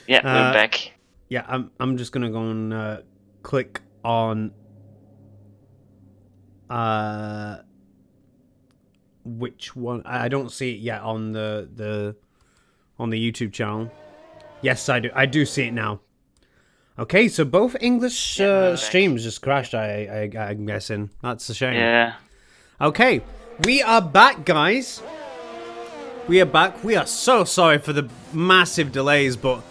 Yeah, we're back. Yeah, I'm just gonna go and click on which one. I don't see it yet on the YouTube channel. Yes, I do. I do see it now. Okay, so both English streams just crashed. I'm guessing that's a shame. Yeah. Okay, we are back, guys. We are back. We are so sorry for the massive delays, but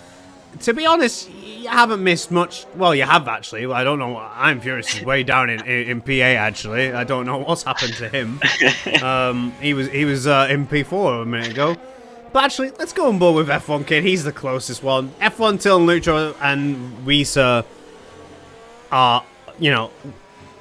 to be honest, you haven't missed much. Well, you have actually. I don't know. I'm furious. He's way down in PA. Actually, I don't know what's happened to him. He was in P4 a minute ago. But actually, let's go on board with F1 Kid. He's the closest one. F1 Till and Lucho and Weiss are, you know.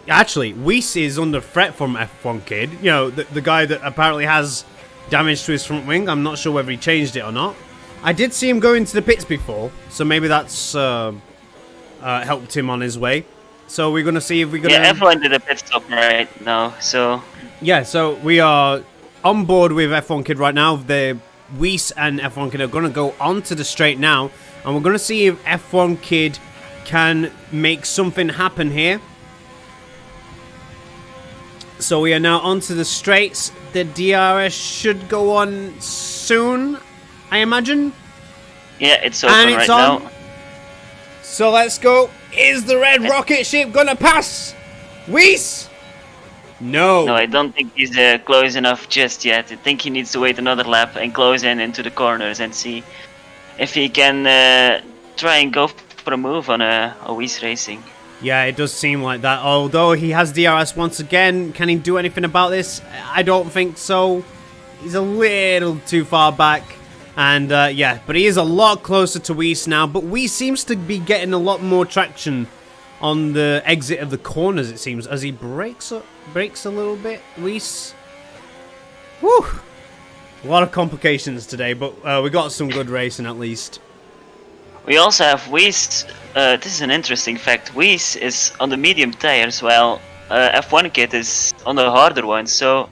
Actually, Weiss is under threat from F1 Kid. You know, the guy that apparently has damage to his front wing. I'm not sure whether he changed it or not. I did see him go into the pits before, so maybe that's helped him on his way. So we're gonna see if we're gonna. Yeah, everyone did a pit stop right now. So yeah, so we are on board with F1 Kid right now. The Weiss and F1 Kid are gonna go onto the straight now, and we're gonna see if F1 Kid can make something happen here. So we are now onto the straights. The DRS should go on soon, I imagine. Yeah, it's open and it's right on. now. So let's go. Is the red rocket ship gonna pass? Weiss? No. No, I don't think he's close enough just yet. I think he needs to wait another lap and close in into the corners and see if he can try and go for a move on a Weiss Racing. Yeah, it does seem like that. Although he has DRS once again, can he do anything about this? I don't think so. He's a little too far back. And yeah, but he is a lot closer to Weiss now. But Weiss seems to be getting a lot more traction on the exit of the corners, it seems, as he brakes a little bit. Weiss. Whew. A lot of complications today, but we got some good racing at least. We also have Weiss. This is an interesting fact. Weiss is on the medium tires, while F1 Kit is on the harder ones. So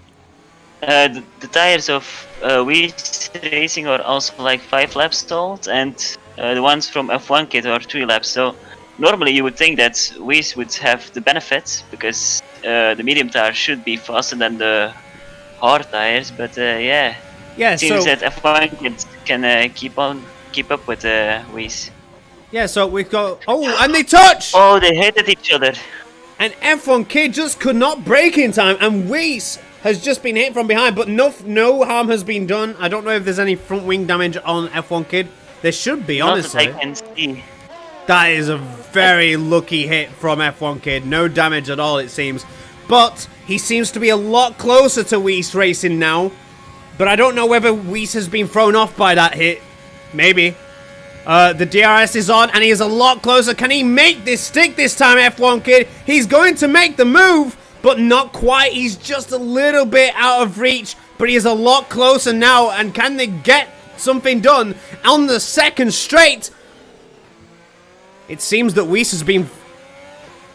the tires of Weiss Racing are also like 5 laps old, and the ones from F1 Kit are 3 laps. So normally you would think that Weiss would have the benefits because the medium tires should be faster than the hard tires. But yeah, it seems that F1 Kit can keep up with Weiss. Yeah, so we've got... Oh, and they touch! Oh, they hit at each other. And F1 Kid just could not brake in time, and Weiss has just been hit from behind, but no harm has been done. I don't know if there's any front wing damage on F1 Kid. There should be, honestly. Not that I can see. That is a very lucky hit from F1 Kid. No damage at all, it seems. But he seems to be a lot closer to Weiss Racing now. But I don't know whether Weiss has been thrown off by that hit. Maybe. The DRS is on, and he is a lot closer. Can he make this stick this time, F1 Kid? He's going to make the move, but not quite. He's just a little bit out of reach, but he is a lot closer now. And can they get something done on the second straight? It seems that Weiss has been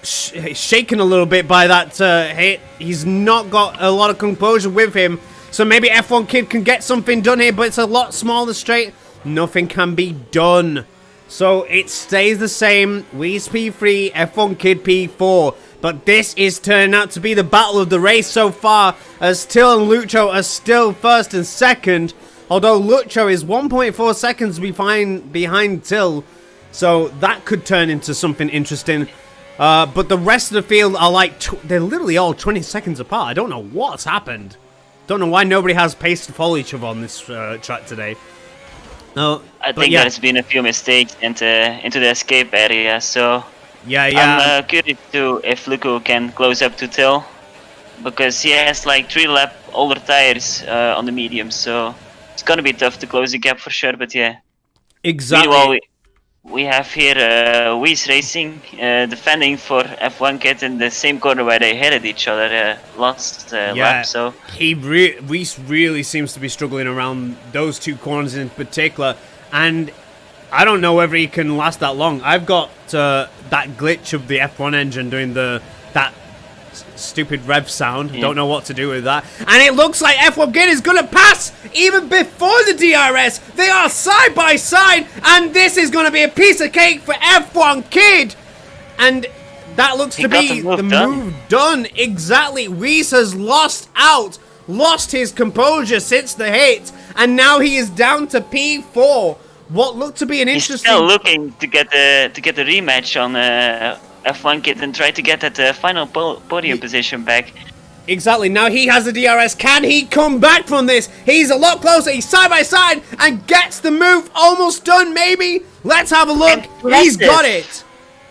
shaken a little bit by that hit. He's not got a lot of composure with him. So maybe F1 Kid can get something done here, but it's a lot smaller straight. Nothing can be done. So it stays the same. Weiss P3, F1 Kid P4. But this is turning out to be the battle of the race so far, as Till and Lucho are still first and second. Although Lucho is 1.4 seconds behind Till. So that could turn into something interesting. But the rest of the field are like... they're literally all 20 seconds apart. I don't know what's happened. Don't know why nobody has pace to follow each other on this track today. No, I think there's been a few mistakes into the escape area, so I'm curious too if Luco can close up to Till, because he has like 3 lap older tires on the medium, so it's gonna be tough to close the gap for sure. But yeah, exactly. Meanwhile, we have here Weiss Racing defending for F1 Kit in the same corner where they hit at each other last lap. So Weiss really seems to be struggling around those 2 corners in particular, and I don't know whether he can last that long. I've got that glitch of the F1 engine doing that stupid rev sound. Don't know what to do with that. And it looks like F1 Kid is going to pass even before the DRS. They are side by side, and this is going to be a piece of cake for F1 Kid. And that looks to be the move done. Exactly. Weiss has lost his composure since the hit, and now he is down to P4. What looked to be an interesting... He's still looking to get the rematch on F1 Kid and try to get that final podium position back. Exactly. Now he has the DRS. Can he come back from this? He's a lot closer. He's side by side and gets the move almost done, maybe. Let's have a look. He's got it.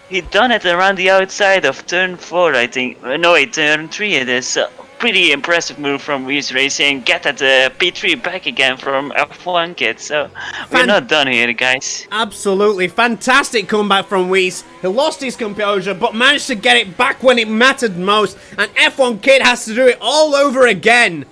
He done it around the outside of turn 4, I think. No, wait, turn 3 it is. Pretty impressive move from Weiss Racing. Get that P3 back again from F1 Kid. So we're not done here, guys. Absolutely fantastic comeback from Weiss. He lost his composure, but managed to get it back when it mattered most. And F1 Kid has to do it all over again.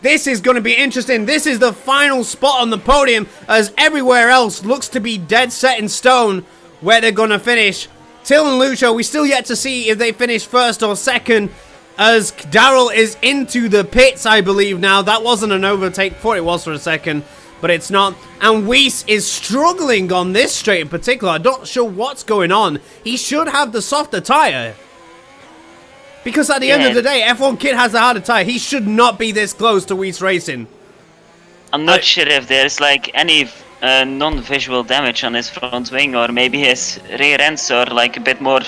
This is going to be interesting. This is the final spot on the podium, as everywhere else looks to be dead set in stone where they're going to finish. Till and Lucio, we still yet to see if they finish first or second, as Daryl is into the pits, I believe now. That wasn't an overtake. Thought it was for a second, but it's not. And Weiss is struggling on this straight in particular. I'm not sure what's going on. He should have the softer tyre, because at the end of the day, F1 Kid has the harder tyre. He should not be this close to Weiss Racing. I'm not sure if there's like any non-visual damage on his front wing, or maybe his rear ends are like a bit more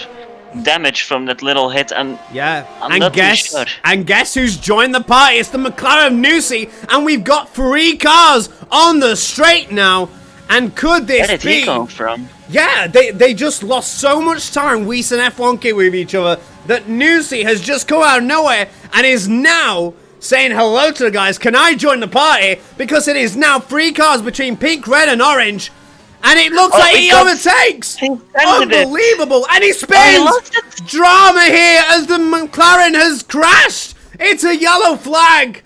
damage from that little hit. I'm not too sure. And guess who's joined the party? It's the McLaren Nusi, and we've got 3 cars on the straight now. And could this Where did he come from? Yeah, they just lost so much time, Weiss and F1 Kid, with each other, that Nusi has just come out of nowhere and is now saying hello to the guys. Can I join the party? Because it is now 3 cars between pink, red, and orange. And it looks like he overtakes! Unbelievable! And he spins! Drama here as the McLaren has crashed! It's a yellow flag!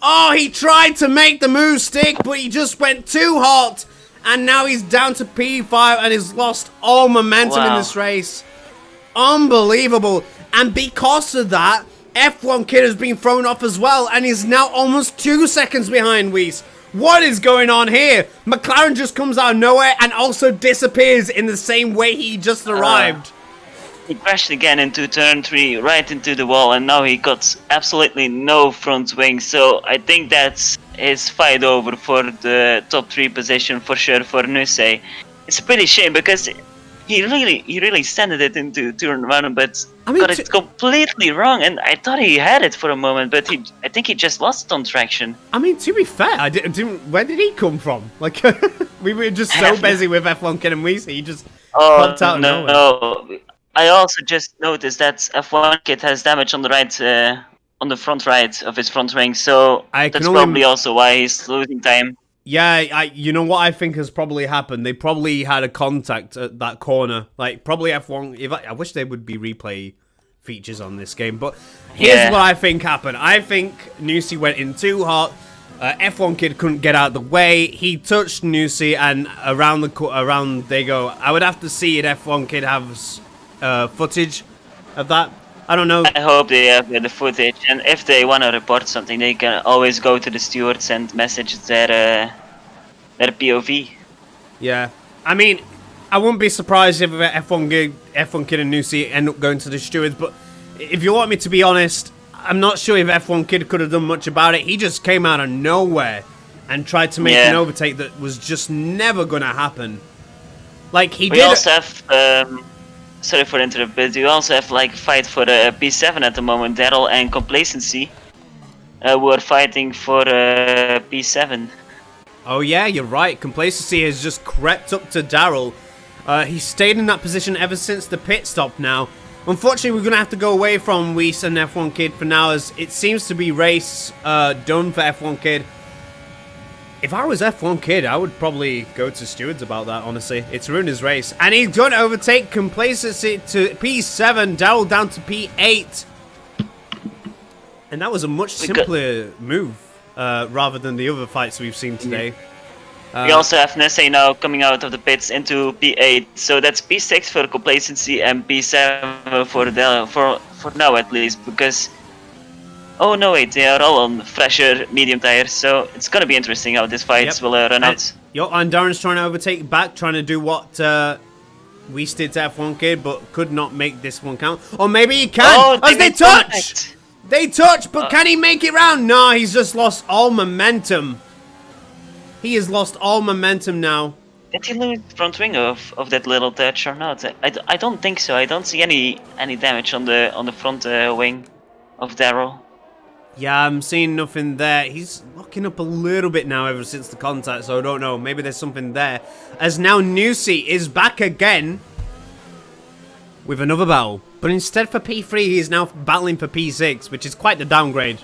Oh, he tried to make the move stick, but he just went too hot. And now he's down to P5 and has lost all momentum in this race. Unbelievable. And because of that, F1 Kid has been thrown off as well, and is now almost 2 seconds behind Weiss. What is going on here? McLaren just comes out of nowhere and also disappears in the same way he just arrived. He crashed again into turn 3, right into the wall, and now he got absolutely no front wing. So I think that's his fight over for the top 3 position for sure for Nusse. It's a pretty shame because he really sended it into turn 1, but got it completely wrong. And I thought he had it for a moment, but I think he just lost on traction. I mean, to be fair, I didn't. Where did he come from? Like, we were just so busy with F1 Kid and Weiss, he just popped out of nowhere. No. I also just noticed that F1 Kid has damage on the right, on the front right of his front wing, so that's probably also why he's losing time. Yeah, you know what I think has probably happened? They probably had a contact at that corner. Like, probably F1... I wish there would be replay features on this game, but here's what I think happened. I think Nusi went in too hot. F1 Kid couldn't get out of the way. He touched Nusi, and around they go. I would have to see if F1 Kid has footage of that. I don't know. I hope they have the footage, and if they want to report something, they can always go to the stewards and message their POV. Yeah, I mean, I wouldn't be surprised if F1 Kid and Nusi end up going to the stewards, but if you want me to be honest, I'm not sure if F1 Kid could have done much about it. He just came out of nowhere and tried to make an overtake that was just never going to happen. Like, he did... We also have... sorry for interrupting, but you also have like a fight for P7 at the moment. Daryl and Complacency were fighting for P7. Oh yeah, you're right. Complacency has just crept up to Daryl. He stayed in that position ever since the pit stop now. Unfortunately, we're going to have to go away from Weiss and F1 Kid for now, as it seems to be race done for F1 Kid. If I was F1 Kid, I would probably go to stewards about that, honestly. It's ruined his race. And he's going to overtake Complacency to P7, Daryl down to P8. And that was a much simpler move, rather than the other fights we've seen today. We also have Nesse now coming out of the pits into P8. So that's P6 for Complacency and P7 for for now at least, because oh no wait, they are all on fresher medium tires, so it's gonna be interesting how this fight will run out. And Darren's trying to overtake back, trying to do what Weiss did to F1 Kid, but could not make this one count. Or maybe he can, as they touch! They touch, but can he make it round? No, he's just lost all momentum. He has lost all momentum now. Did he lose front wing of that little touch or not? I don't think so. I don't see any damage on the front wing of Daryl. Yeah, I'm seeing nothing there. He's locking up a little bit now ever since the contact, so I don't know. Maybe there's something there. As now Nusi is back again with another battle. But instead for P3, he is now battling for P6, which is quite the downgrade.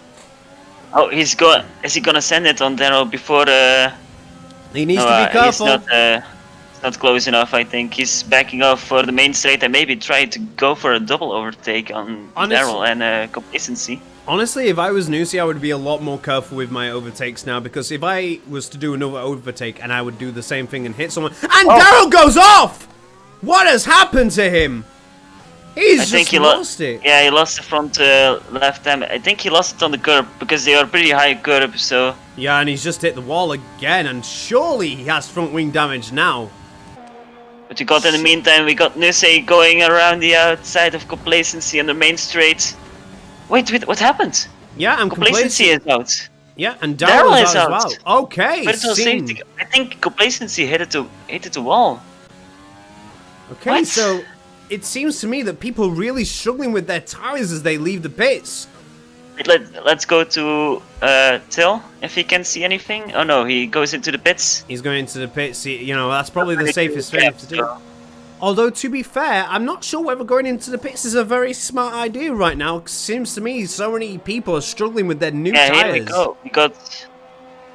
Oh, is he gonna send it on Daryl before He needs to be careful. He's not close enough, I think. He's backing off for the main straight and maybe try to go for a double overtake on Daryl and complacency. Honestly, if I was Nusi, I would be a lot more careful with my overtakes now, because if I was to do another overtake and I would do the same thing and hit someone, and Daryl goes off! What has happened to him? He's just lost it. Yeah, he lost the front left hand. I think he lost it on the curb because they are pretty high curb, so... Yeah, and he's just hit the wall again, and surely he has front wing damage now. But we got in the meantime, we got Nusi going around the outside of complacency on the main straight. Wait, what happened? Yeah, and complacency is out. Yeah, and Daryl is out as well. Okay, safety. I think complacency hit the wall. Okay, what? So it seems to me that people are really struggling with their tires as they leave the pits. Let's go to Till, if he can see anything. Oh no, he goes into the pits. He's going into the pits. You know, that's probably the safest thing to do. Although, to be fair, I'm not sure whether going into the pits is a very smart idea right now. It seems to me so many people are struggling with their new tires. Yeah, here we go. We got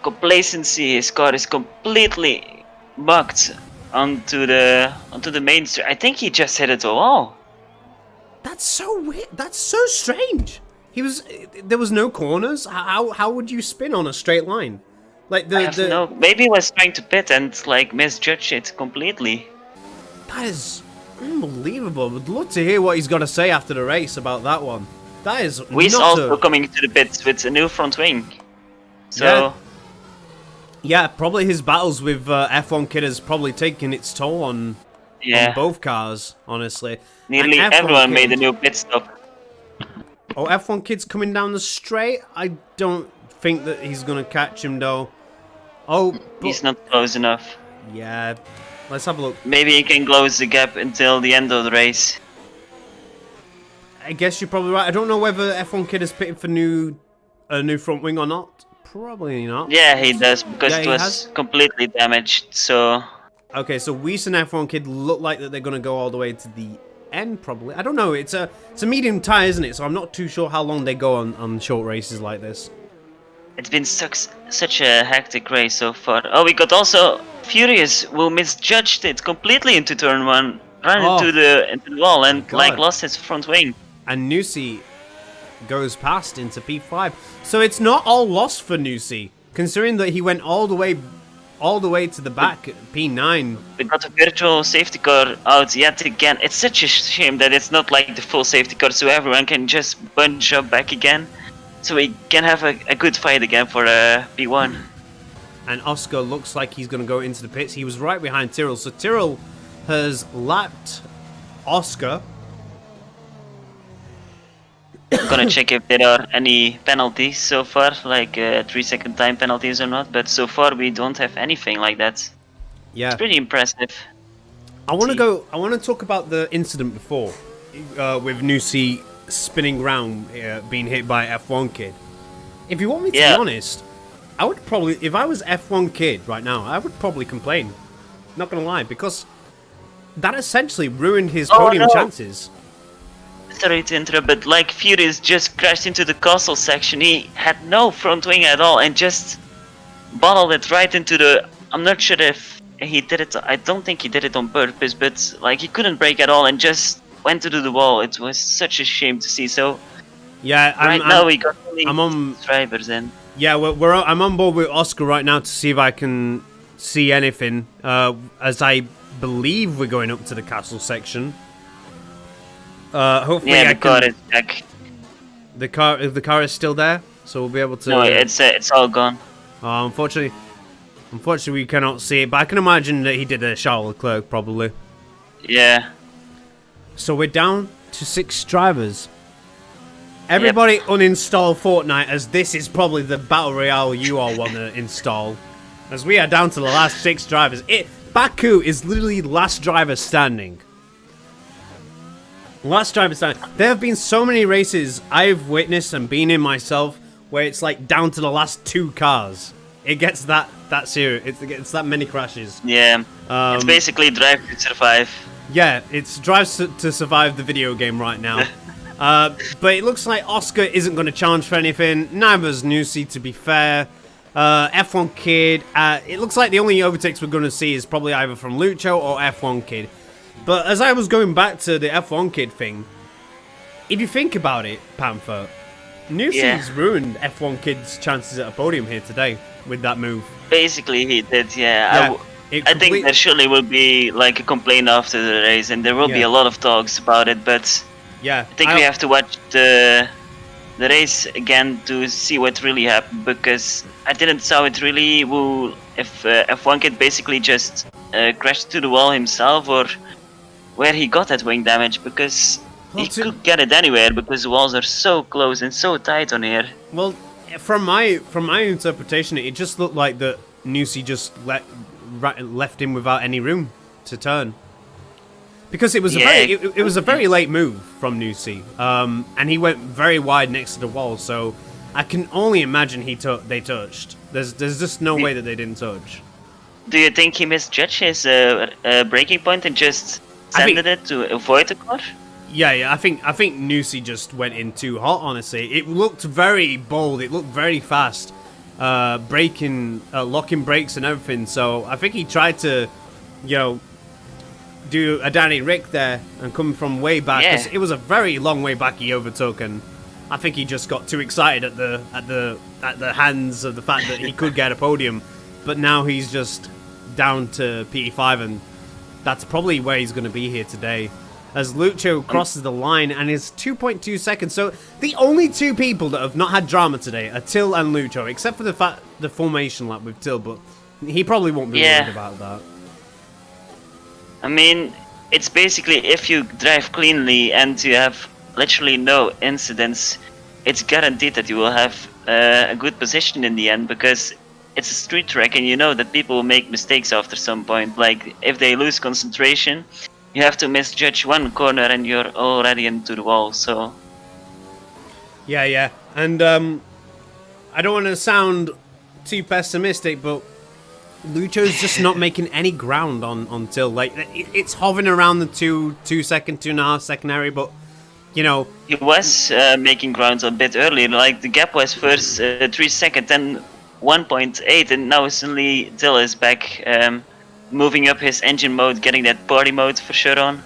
complacency. His car is completely bucked onto the main street. I think he just hit it a wall. That's so weird. That's so strange. There was no corners. How would you spin on a straight line? Like maybe he was trying to pit and like misjudge it completely. That is unbelievable. I would love to hear what he's got to say after the race about that one. That is Weiss also coming to the pits with a new front wing. So yeah, probably his battles with F1 Kid has probably taken its toll on both cars, honestly. Nearly everyone made a new pit stop. Oh, F1 Kid's coming down the straight. I don't think that he's going to catch him, though. Oh, he's not close enough. Yeah, let's have a look. Maybe he can close the gap until the end of the race. I guess you're probably right. I don't know whether F1 Kid is pitting for a new front wing or not. Probably not. Yeah, he does, because it was completely damaged, so... Okay, so Weiss and F1 Kid look like that they're going to go all the way to the end, probably. I don't know. It's a medium tire, isn't it? So I'm not too sure how long they go on short races like this. It's been such a hectic race so far. Oh, we got also Furious, who misjudged it completely into turn 1. Ran into the wall and lost his front wing. And Nusi goes past into P5. So it's not all lost for Nusi, considering that he went all the way to the back at P9. We got a virtual safety car out yet again. It's such a shame that it's not like the full safety car, so everyone can just bunch up back again. So we can have a good fight again for P1. And Oscar looks like he's going to go into the pits. He was right behind Tyrrell. So Tyrrell has lapped Oscar. Gonna check if there are any penalties so far, like 3-second time penalties or not. But so far we don't have anything like that. Yeah, it's pretty impressive. I want to talk about the incident before with Nusi spinning round, being hit by F1 Kid. If you want me to be honest, I would probably, if I was F1 Kid right now, I would probably complain. Not gonna lie, because that essentially ruined his podium chances. Sorry to interrupt, but like Furious just crashed into the castle section. He had no front wing at all and just bottled it right into the... I'm not sure if he did it... I don't think he did it on purpose, but like he couldn't brake at all and just went into the wall. It was such a shame to see. So yeah, now we got only drivers in. Yeah, I'm on board with Oscar right now to see if I can see anything, as I believe we're going up to the castle section. Hopefully Yeah, I the car can... is back. The car is still there, so we'll be able to... No, it's all gone. Unfortunately, we cannot see it, but I can imagine that he did a Charles Leclerc, probably. Yeah. So we're down to 6 drivers. Everybody uninstall Fortnite, as this is probably the Battle Royale you all want to install. As we are down to the last 6 drivers. Baku is literally last driver standing. Last driver standing. There have been so many races I've witnessed and been in myself where it's like down to the last 2 cars. It gets that serious. It gets that many crashes. Yeah. It's basically Drive to Survive. Yeah, it's Drive to Survive the video game right now. But it looks like Oscar isn't going to challenge for anything. Neither's Nusi, to be fair. F1 Kid. It looks like the only overtakes we're going to see is probably either from Lucho or F1 Kid. But as I was going back to the F1 Kid thing, if you think about it, Panther, Nusi's ruined F1 Kid's chances at a podium here today with that move. Basically, he did, yeah. I think there surely will be like a complaint after the race, and there will be a lot of talks about it, but yeah, I think we have to watch the race again to see what really happened, because I didn't saw it really if F1 Kid basically just crashed to the wall himself, or where he got that wing damage, because he could get it anywhere, because the walls are so close and so tight on here. Well, from my interpretation, it just looked like that Nusi just left him without any room to turn, because it was a very late move from Nusi, and he went very wide next to the wall. So I can only imagine they touched. There's just no way that they didn't touch. Do you think he misjudged his braking point and just sended it to avoid the car? Yeah, I think Nusi just went in too hot, honestly. It looked very bold, it looked very fast, locking brakes and everything, so I think he tried to, do a Danny Rick there and come from way back, because it was a very long way back he overtook, and I think he just got too excited at the hands of the fact that he could get a podium, but now he's just down to P5, and that's probably where he's going to be here today. As Lucho crosses the line and is 2.2 seconds. So the only 2 people that have not had drama today are Till and Lucho, except for the formation lap with Till, but he probably won't be worried about that. I mean, it's basically if you drive cleanly and you have literally no incidents, it's guaranteed that you will have a good position in the end, because it's a street track and you know that people will make mistakes after some point. Like if they lose concentration, you have to misjudge one corner and you're already into the wall, so... Yeah. And, I don't want to sound too pessimistic, but Lucho's just not making any ground on Till. Like, it's hovering around the 2.5 second area, but, He was making ground a bit earlier. Like, the gap was first 3 seconds, then 1.8, and now suddenly Till is back, moving up his engine mode, getting that party mode for sure on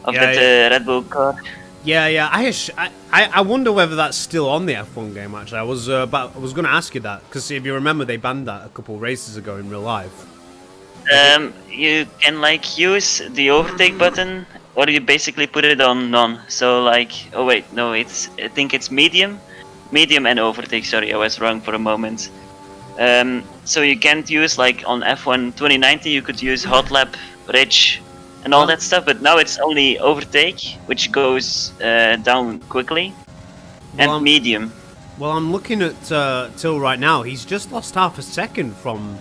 of that Red Bull car. Yeah. I wonder whether that's still on the F1 game. Actually, I was going to ask you that, because if you remember, they banned that a couple races ago in real life. You can use the overtake button, or you basically put it on none. So I think it's medium and overtake. Sorry, I was wrong for a moment. So you can't use, on F1 2019, you could use hot lap, rich, and all that stuff, but now it's only overtake, which goes down quickly, and medium. Well, I'm looking at Till right now. He's just lost half a second from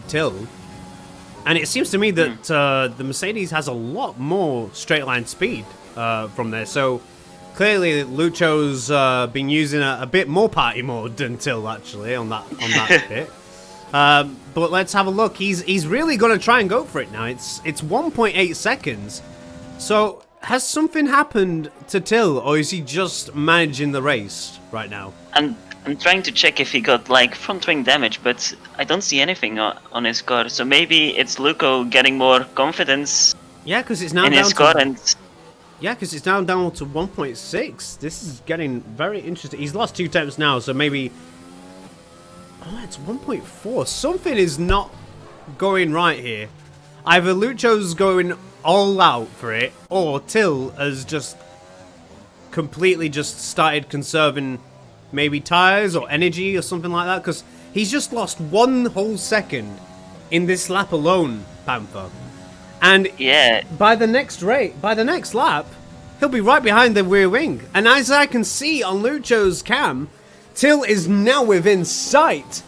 Till, and it seems to me that the Mercedes has a lot more straight line speed from there, so clearly Lucho's been using a bit more party mode than Till, actually, on that bit. But let's have a look. He's really going to try and go for it now. It's 1.8 seconds. So has something happened to Till, or is he just managing the race right now? I'm trying to check if he got front wing damage, but I don't see anything on his car. So maybe it's Luco getting more confidence. Yeah, because it's now in down his car because it's now down to 1.6. This is getting very interesting. He's lost 2 temps now, so maybe... Oh, it's 1.4. Something is not going right here. Either Lucho's going all out for it, or Till has just completely just started conserving maybe tires or energy or something like that, because he's just lost 1 whole second in this lap alone, Panther. And Yeah. by the next lap, he'll be right behind the rear wing. And as I can see on Lucho's cam, Till is now within sight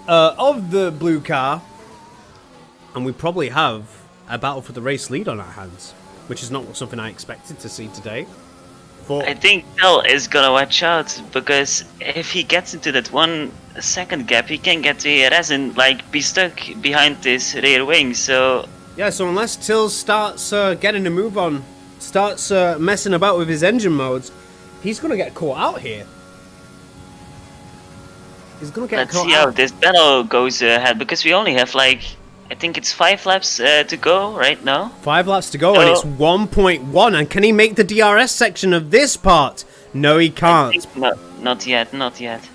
of the blue car, and we probably have a battle for the race lead on our hands, which is not something I expected to see today. I think Till is gonna watch out, because if he gets into that 1 second gap, he can get to ERS and like be stuck behind this rear wing. So yeah, so unless Till starts getting a move on, starts messing about with his engine modes, he's gonna get caught out here. He's gonna get let's caught see how out. this battle goes ahead, because we only have like, I think it's 5 laps to go right now. 5 laps to go, and it's 1.1. And can he make the DRS section of this part? No, he can't. Not yet, not yet.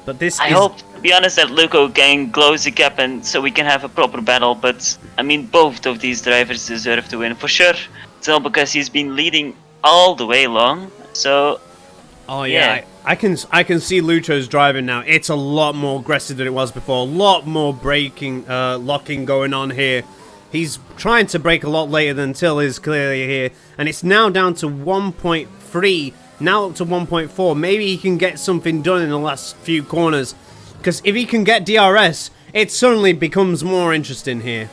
But this I hope, to be honest, that Luco can close the gap and so we can have a proper battle. But I mean, both of these drivers deserve to win for sure. Still, because he's been leading all the way long. So, oh yeah, I can see Lucho's driving now. It's a lot more aggressive than it was before. A lot more braking, locking going on here. He's trying to brake a lot later than Till is clearly here, and it's now down to 1.3. Now up to 1.4. Maybe he can get something done in the last few corners, because if he can get DRS, it suddenly becomes more interesting here.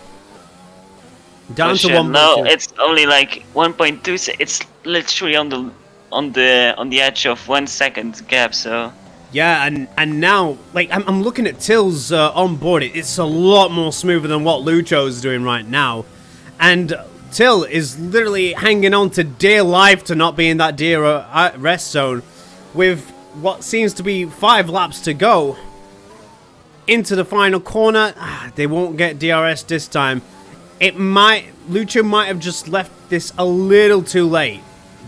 Down to 1.4. No, it's only like 1.2. It's literally on the edge of 1 second gap. So yeah, and now like I'm looking at Till's onboard. It's a lot more smoother than what Lucho's doing right now, and Till is literally hanging on to dear life to not be in that dear rest zone, with what seems to be 5 laps to go into the final corner. They won't get DRS this time. Lucho might have just left this a little too late,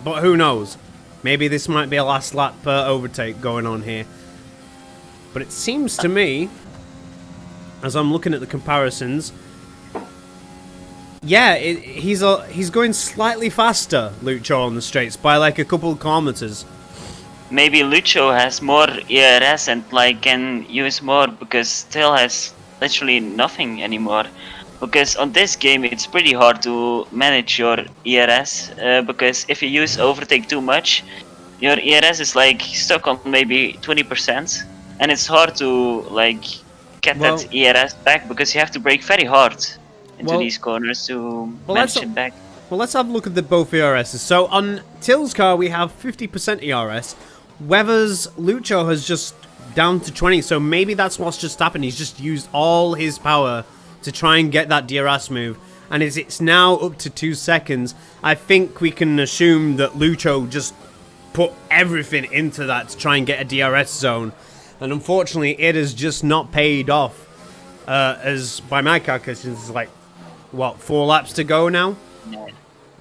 but who knows? Maybe this might be a last lap overtake going on here. But it seems to me, as I'm looking at the comparisons, yeah, he's going slightly faster, Lucho, on the straights by like a couple of kilometers. Maybe Lucho has more ERS and like can use more, because Till has literally nothing anymore. Because on this game it's pretty hard to manage your ERS, because if you use overtake too much, your ERS is like stuck on maybe 20%, and it's hard to like get that ERS back, because you have to brake very hard into these corners to manage it back. Well, let's have a look at the both ERSs. So on Till's car we have 50% ERS. Weathers Lucho has just down to 20, so maybe that's what's just happened. He's just used all his power to try and get that DRS move, and as it's now up to 2 seconds, I think we can assume that Lucho just put everything into that to try and get a DRS zone, and unfortunately it has just not paid off, as by my calculations it's like, what, 4 laps to go now?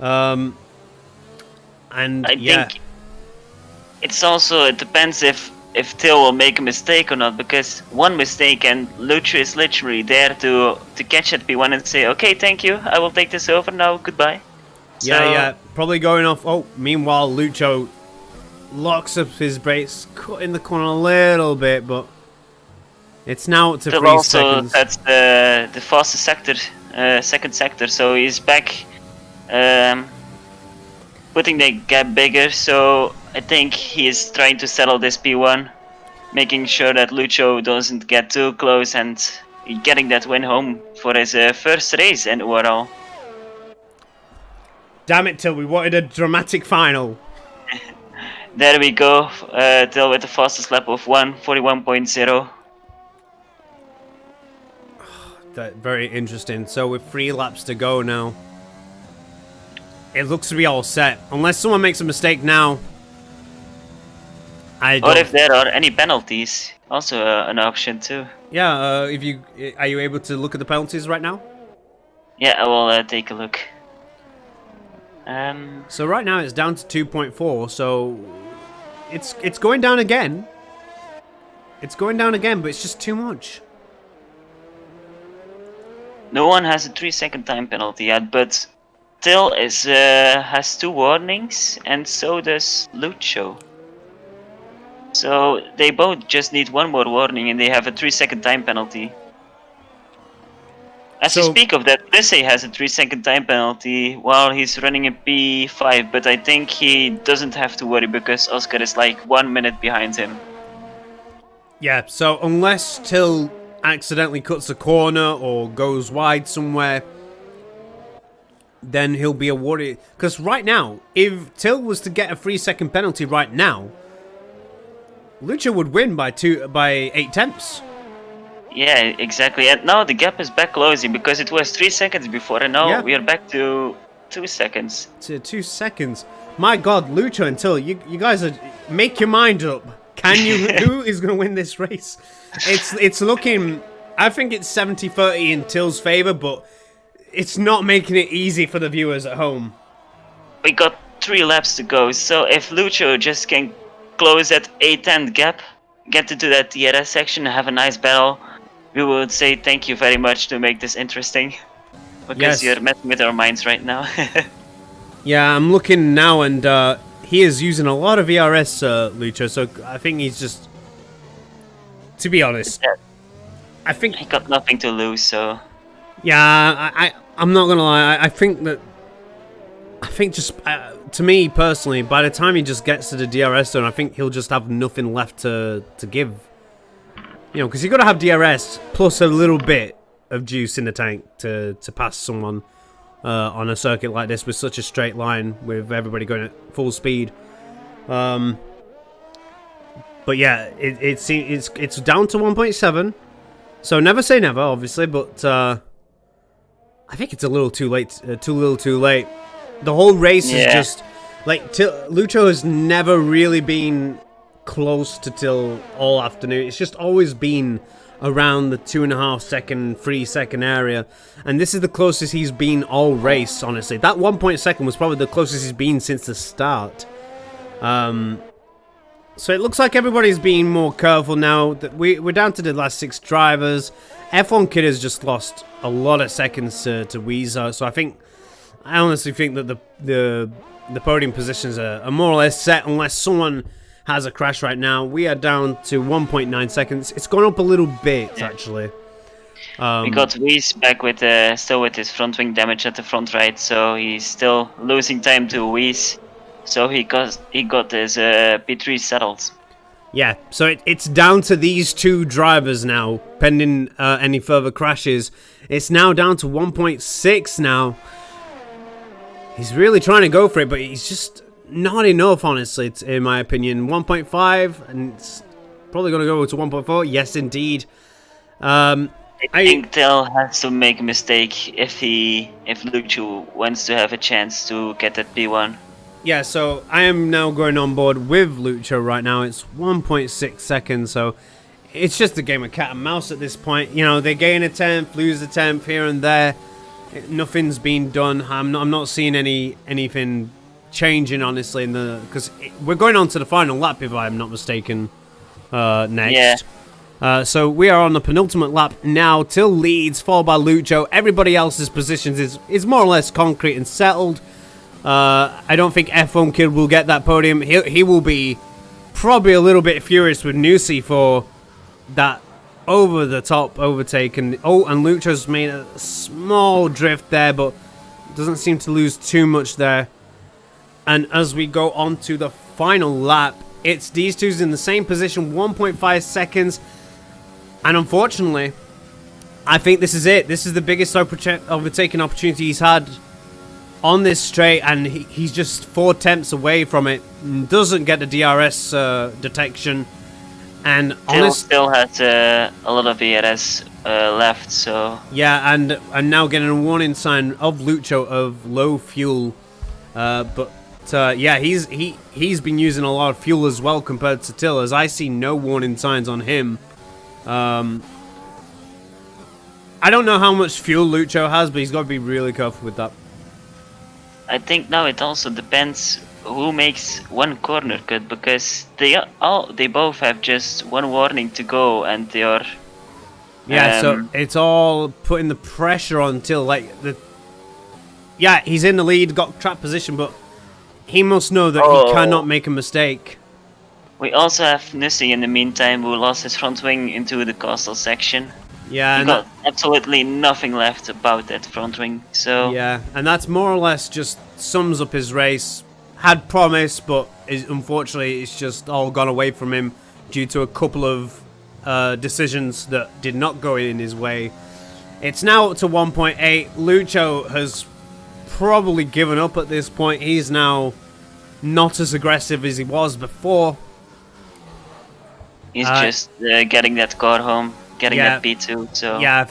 And I think it's also, it depends if Till will make a mistake or not, because one mistake and Lucho is literally there to catch at P1 and say, okay, thank you, I will take this over now, goodbye. Yeah, probably going off. Oh, meanwhile Lucho locks up his brakes, cut in the corner a little bit, but it's now up to 3 seconds. That's the fastest sector, second sector, so he's back, putting the gap bigger, so I think he is trying to settle this P1, making sure that Lucho doesn't get too close and getting that win home for his first race in ORL. Damn it, Till, we wanted a dramatic final. There we go, Till with the fastest lap of 1:41.0. That very interesting. So with 3 laps to go now, it looks to be all set, unless someone makes a mistake now. Or if there are any penalties, also an option too. Yeah, are you able to look at the penalties right now? Yeah, I will take a look. So right now it's down to 2.4, so it's going down again. It's going down again, but it's just too much. No one has a 3-second time penalty yet, but Till has 2 warnings, and so does Lucho. So they both just need 1 more warning, and they have a 3-second time penalty. As we speak of that, Plissé has a 3-second time penalty while he's running a P5, but I think he doesn't have to worry because Oscar is like 1 minute behind him. Yeah, so unless Till accidentally cuts a corner or goes wide somewhere, then he'll be awarded. Because right now, if Till was to get a 3-second penalty right now, Lucha would win by 8 tenths. Yeah, exactly. And now the gap is back closing because it was 3 seconds before, and now we are back to 2 seconds. To 2 seconds. My God, Lucha and Till, you guys are make your mind up. Can you? Who is going to win this race? It's looking. I think it's 70-30 in Till's favor, but it's not making it easy for the viewers at home. We got 3 laps to go, so if Lucho just can close that 8-10 gap, get into that DRS section, have a nice battle, we would say thank you very much to make this interesting. Because you're messing with our minds right now. Yeah, I'm looking now, and he is using a lot of ERS, Lucho, so I think he's just... To be honest, I think... He got nothing to lose, so... Yeah, I'm not gonna lie, I think that... I think just, to me personally, by the time he just gets to the DRS zone, I think he'll just have nothing left to give. You know, because you've got to have DRS plus a little bit of juice in the tank to pass someone on a circuit like this with such a straight line with everybody going at full speed. But yeah, it's down to 1.7. So never say never, obviously, but I think it's a little too late. Too late. The whole race is just like Lucho has never really been close to Till all afternoon. It's just always been around the 2.5 second, 3 second area, and this is the closest he's been all race. Honestly, that 1 second was probably the closest he's been since the start. So it looks like everybody's being more careful now. That we're down to the last 6 drivers. F1 Kid has just lost a lot of seconds to Weezer, so I honestly think that the podium positions are more or less set unless someone has a crash right now. We are down to 1.9 seconds. It's gone up a little bit, actually. We got Weiss back with still with his front wing damage at the front right, so he's still losing time to Weiss. So he got his P3 settled. Yeah, so it's down to these 2 drivers now, pending any further crashes. It's now down to 1.6 now. He's really trying to go for it, but he's just not enough, honestly, in my opinion. 1.5, and it's probably going to go to 1.4. Yes, indeed. I think Till has to make a mistake if Lucho wants to have a chance to get that P1. Yeah, so I am now going on board with Lucho right now. It's 1.6 seconds, so it's just a game of cat and mouse at this point. You know, they gain a tenth, lose a tenth here and there. Nothing's been done. I'm not seeing anything changing, honestly, because we're going on to the final lap, if I'm not mistaken, next. Yeah. So we are on the penultimate lap now. Till leads, followed by Lucho. Everybody else's positions is more or less concrete and settled. I don't think F1 Kid will get that podium. He will be probably a little bit furious with Nusi for that over-the-top overtake. And Lucho's made a small drift there, but doesn't seem to lose too much there. And as we go on to the final lap, it's these two's in the same position, 1.5 seconds. And unfortunately, I think this is it. This is the biggest overtaking opportunity he's had on this straight, and he's just 4 tenths away from it. Doesn't get the DRS detection. And still has a lot of ERS left, so... Yeah, and now getting a warning sign of Lucho of low fuel. Yeah, he's been using a lot of fuel as well compared to Till, as I see no warning signs on him. I don't know how much fuel Lucho has, but he's got to be really careful with that. I think now it also depends who makes one corner cut, because they both have just 1 warning to go, and they are... Yeah, so it's all putting the pressure on Till, like Yeah, he's in the lead, got track position, but he must know that he cannot make a mistake. We also have Nussi in the meantime, who lost his front wing into the coastal section. Yeah, he got absolutely nothing left about that front wing. So yeah, and that's more or less just sums up his race. Had promise, but unfortunately, it's just all gone away from him due to a couple of decisions that did not go in his way. It's now up to 1.8. Lucho has probably given up at this point. He's now not as aggressive as he was before. He's just getting that car home, getting that P2. So yeah.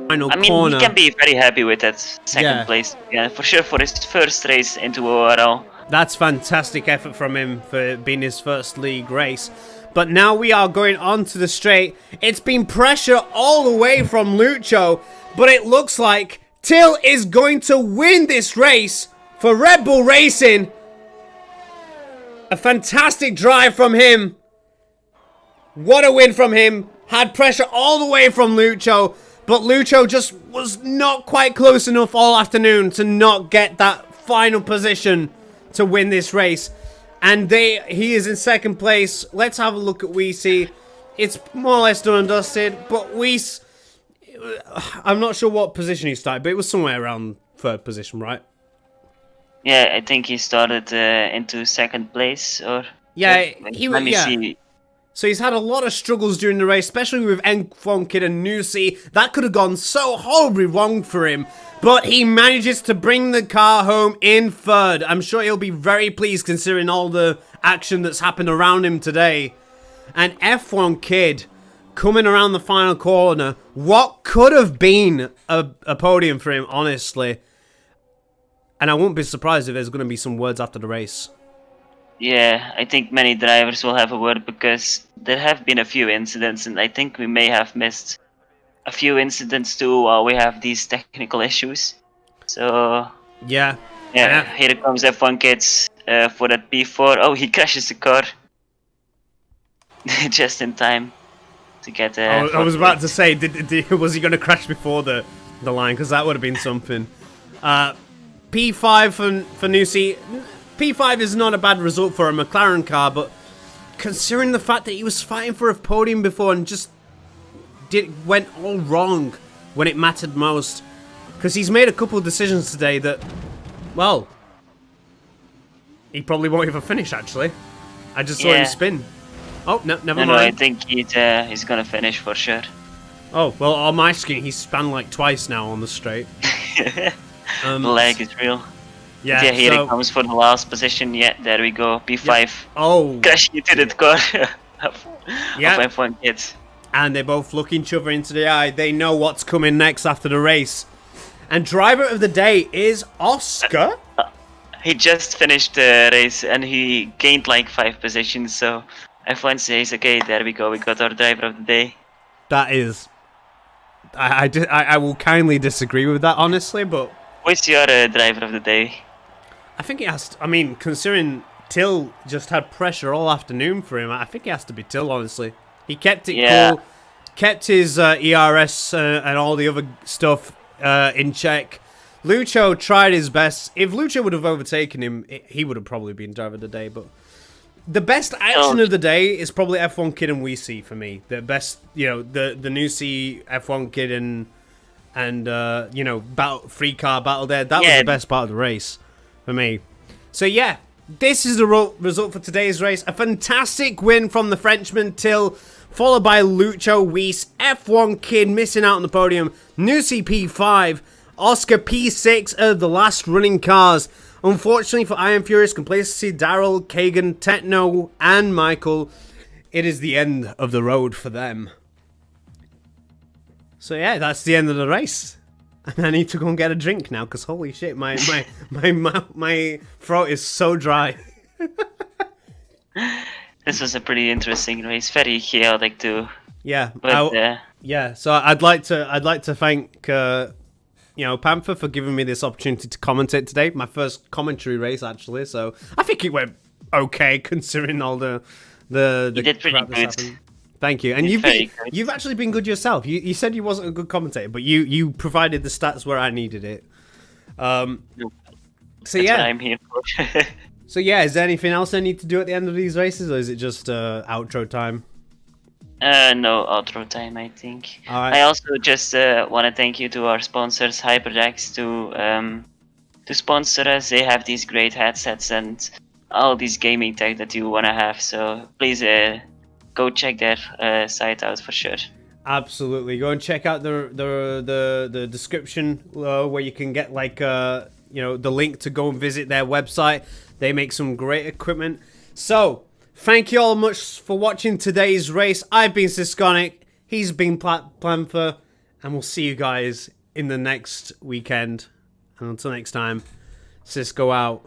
I mean, he can be very happy with that second place. Yeah, for sure, for his first race into ORL. That's fantastic effort from him for being his first league race. But now we are going on to the straight. It's been pressure all the way from Lucho, but it looks like Till is going to win this race for Red Bull Racing. A fantastic drive from him. What a win from him. Had pressure all the way from Lucho, but Lucho just was not quite close enough all afternoon to not get that final position to win this race. And he is in second place. Let's have a look at Weesey. It's more or less done and dusted, but Weiss, I'm not sure what position he started, but it was somewhere around third position, right? Yeah, I think he started into second place, or yeah, let me see. So he's had a lot of struggles during the race, especially with F1 Kid and Nussi. That could have gone so horribly wrong for him, but he manages to bring the car home in third. I'm sure he'll be very pleased considering all the action that's happened around him today. And F1 Kid coming around the final corner. What could have been a podium for him, honestly. And I won't be surprised if there's going to be some words after the race. Yeah, I think many drivers will have a word because there have been a few incidents, and I think we may have missed a few incidents too while we have these technical issues. So yeah, here comes F1 Kids for that P4. Oh, he crashes the car just in time to get. I was about to say, was he going to crash before the line? Because that would have been something. P5 for Nussi. P5 is not a bad result for a McLaren car, but considering the fact that he was fighting for a podium before and just went all wrong when it mattered most. Because he's made a couple of decisions today that, well, he probably won't even finish, actually. I just saw him spin. Oh, no, never mind. No, I think he's going to finish for sure. Oh, well, on my screen, he's spun like twice now on the straight. The leg is real. Yeah, here he comes for the last position. Yeah, there we go. P5. Yeah. Oh. Crashing into the car of F1 Kids. And they both look each other into the eye. They know what's coming next after the race. And driver of the day is Oscar. He just finished the race and he gained like 5 positions. So F1 says, okay, there we go. We got our driver of the day. That is... I will kindly disagree with that, honestly, but... What's your driver of the day? I think it has to, I mean, considering Till just had pressure all afternoon for him, I think it has to be Till, honestly. He kept it cool, kept his ERS and all the other stuff in check. Lucho tried his best. If Lucho would have overtaken him, he would have probably been driver of the day, but the best action of the day is probably F1 Kid and Weesey for me. The best, you know, the Nussi F1 Kid and you know, free car battle there. That was the best part of the race for me. So yeah, this is the result for today's race. A fantastic win from the Frenchman Till, followed by Lucho, Weiss, F1 Kid missing out on the podium, Nussi P5, Oscar P6 of the last running cars. Unfortunately for Iron Furious, Complacency, Daryl, Kagan, Techno, and Michael, it is the end of the road for them. So yeah, that's the end of the race. And I need to go and get a drink now, because holy shit, my throat is so dry. This was a pretty interesting race, very chaotic too. Yeah, but, yeah. So I'd like to thank you know, Panther for giving me this opportunity to commentate today. My first commentary race, actually. So I think it went okay considering all the you did pretty good. Thank you. And Very good. you've actually been good yourself. You said you wasn't a good commentator, but you provided the stats where I needed it. So That's yeah, what I'm here for. so yeah. Is there anything else I need to do at the end of these races, or is it just outro time? No outro time, I think. All right. I also just want to thank you to our sponsors, HyperX, to sponsor us. They have these great headsets and all these gaming tech that you want to have. So please go check their site out for sure. Absolutely. Go and check out the description where you can get like the link to go and visit their website. They make some great equipment. So thank you all much for watching today's race. I've been Cisconic. He's been BlackPanthor, and we'll see you guys in the next weekend. And until next time, Cisco out.